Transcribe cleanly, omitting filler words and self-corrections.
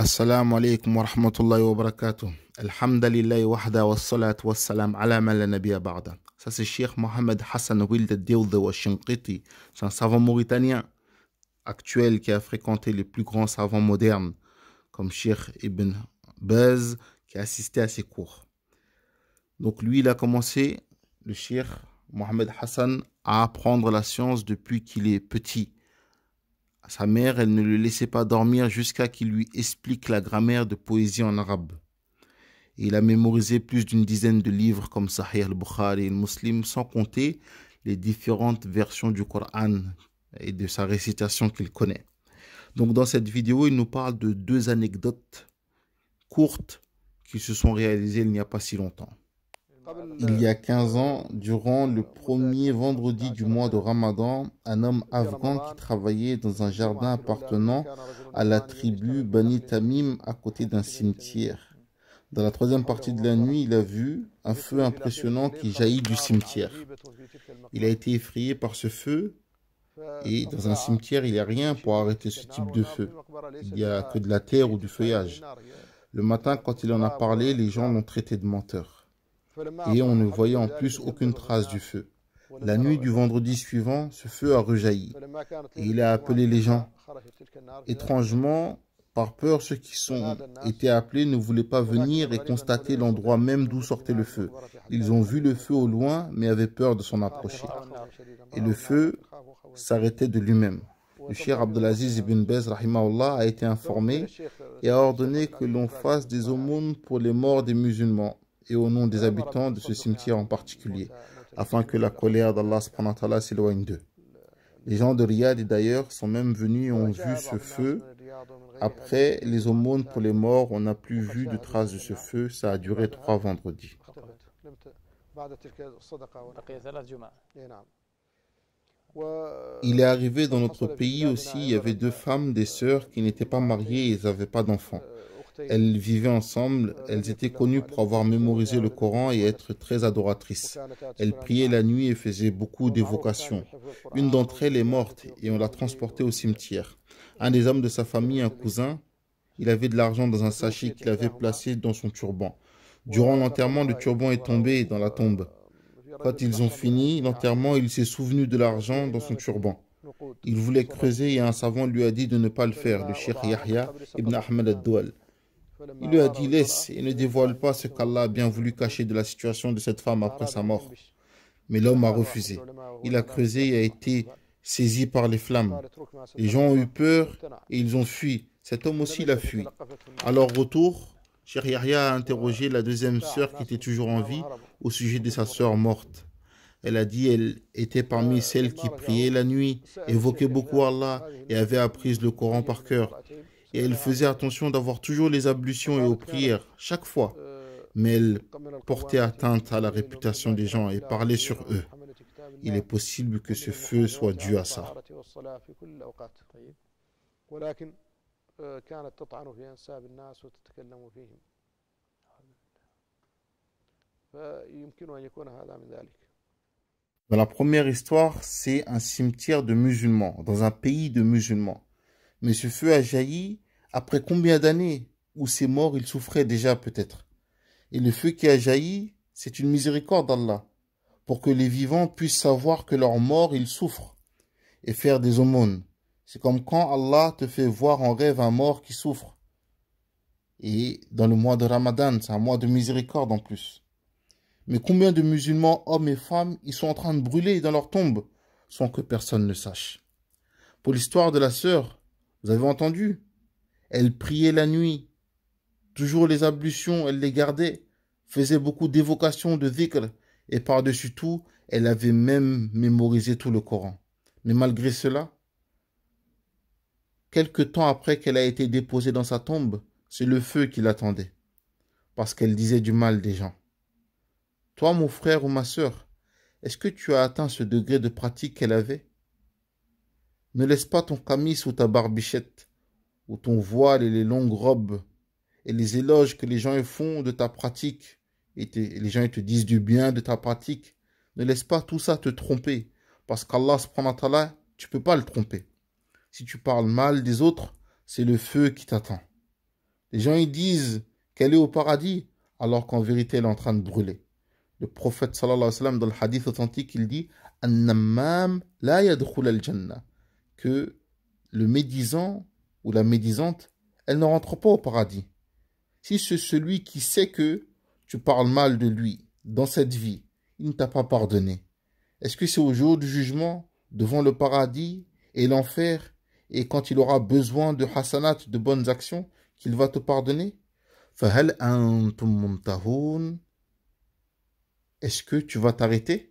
Assalamu alaikum wa rahmatullahi wa barakatuh. Alhamdulillahi wahda wa salatu wa salam ala man la nabiyya ba'da. Ça c'est Cheikh Mohamed Hassan Wild Dewde wa Shinqiti. C'est un savant mauritanien actuel qui a fréquenté les plus grands savants modernes comme Cheikh Ibn Baz qui a assisté à ses cours. Donc lui il a commencé, le Cheikh Mohamed Hassan, à apprendre la science depuis qu'il est petit. Sa mère, elle ne le laissait pas dormir jusqu'à qu'il lui explique la grammaire de poésie en arabe. Et il a mémorisé plus d'une dizaine de livres comme Sahih al-Bukhari et Muslim, sans compter les différentes versions du Coran et de sa récitation qu'il connaît. Donc dans cette vidéo, il nous parle de deux anecdotes courtes qui se sont réalisées il n'y a pas si longtemps. Il y a 15 ans, durant le premier vendredi du mois de Ramadan, un homme afghan qui travaillait dans un jardin appartenant à la tribu Bani Tamim à côté d'un cimetière. Dans la troisième partie de la nuit, il a vu un feu impressionnant qui jaillit du cimetière. Il a été effrayé par ce feu et dans un cimetière, il n'y a rien pour arrêter ce type de feu. Il n'y a que de la terre ou du feuillage. Le matin, quand il en a parlé, les gens l'ont traité de menteur. Et on ne voyait en plus aucune trace du feu. La nuit du vendredi suivant, ce feu a rejailli et il a appelé les gens. Étrangement, par peur, ceux qui été appelés ne voulaient pas venir et constater l'endroit même d'où sortait le feu. Ils ont vu le feu au loin, mais avaient peur de s'en approcher. Et le feu s'arrêtait de lui-même. Le cheikh Abdelaziz ibn Baz rahimahullah a été informé et a ordonné que l'on fasse des aumônes pour les morts des musulmans et au nom des habitants de ce cimetière en particulier, afin que la colère d'Allah subhanahu wa ta'ala s'éloigne d'eux. Les gens de Riyad et d'ailleurs sont même venus et ont vu ce feu. Après les aumônes pour les morts, on n'a plus vu de traces de ce feu. Ça a duré 3 vendredis. Il est arrivé dans notre pays aussi, il y avait 2 femmes, des sœurs qui n'étaient pas mariées et elles n'avaient pas d'enfants. Elles vivaient ensemble, elles étaient connues pour avoir mémorisé le Coran et être très adoratrices. Elles priaient la nuit et faisaient beaucoup d'évocations. Une d'entre elles est morte et on l'a transportée au cimetière. Un des hommes de sa famille, un cousin, il avait de l'argent dans un sachet qu'il avait placé dans son turban. Durant l'enterrement, le turban est tombé dans la tombe. Quand ils ont fini l'enterrement, il s'est souvenu de l'argent dans son turban. Il voulait creuser et un savant lui a dit de ne pas le faire, le cheikh Yahya ibn Ahmed al-Doual. Il lui a dit, laisse et ne dévoile pas ce qu'Allah a bien voulu cacher de la situation de cette femme après sa mort. Mais l'homme a refusé. Il a creusé et a été saisi par les flammes. Les gens ont eu peur et ils ont fui. Cet homme aussi l'a fui. À leur retour, Cheikh Yahya a interrogé la deuxième sœur qui était toujours en vie au sujet de sa sœur morte. Elle a dit elle était parmi celles qui priaient la nuit, évoquaient beaucoup Allah et avaient appris le Coran par cœur. Et elle faisait attention d'avoir toujours les ablutions et aux prières, chaque fois. Mais elle portait atteinte à la réputation des gens et parlait sur eux. Il est possible que ce feu soit dû à ça. Dans la première histoire, c'est un cimetière de musulmans, dans un pays de musulmans. Mais ce feu a jailli après combien d'années où ces morts, ils souffraient déjà peut-être. Et le feu qui a jailli, c'est une miséricorde d'Allah, pour que les vivants puissent savoir que leurs morts, ils souffrent, et faire des aumônes. C'est comme quand Allah te fait voir en rêve un mort qui souffre. Et dans le mois de Ramadan, c'est un mois de miséricorde en plus. Mais combien de musulmans, hommes et femmes, ils sont en train de brûler dans leur tombe, sans que personne ne sache. Pour l'histoire de la sœur, vous avez entendu? Elle priait la nuit. Toujours les ablutions, elle les gardait. Faisait beaucoup d'évocations de dhikr. Et par-dessus tout, elle avait même mémorisé tout le Coran. Mais malgré cela, quelque temps après qu'elle a été déposée dans sa tombe, c'est le feu qui l'attendait. Parce qu'elle disait du mal des gens. Toi, mon frère ou ma sœur, est-ce que tu as atteint ce degré de pratique qu'elle avait? Ne laisse pas ton camis ou ta barbichette, ou ton voile et les longues robes, et les éloges que les gens font de ta pratique, et les gens te disent du bien de ta pratique. Ne laisse pas tout ça te tromper, parce qu'Allah subhanahu wa ta'ala, tu ne peux pas le tromper. Si tu parles mal des autres, c'est le feu qui t'attend. Les gens ils disent qu'elle est au paradis, alors qu'en vérité elle est en train de brûler. Le prophète sallallahu alayhi wa sallam, dans le hadith authentique, il dit An-nammam la yadkhul al-jannah, que le médisant ou la médisante, elle ne rentre pas au paradis. Si c'est celui qui sait que tu parles mal de lui dans cette vie, il ne t'a pas pardonné, est-ce que c'est au jour du jugement, devant le paradis et l'enfer, et quand il aura besoin de hasanat, de bonnes actions, qu'il va te pardonner? فَهَلْ أَنْتُمْ مُنْتَهُونَ? Est-ce que tu vas t'arrêter?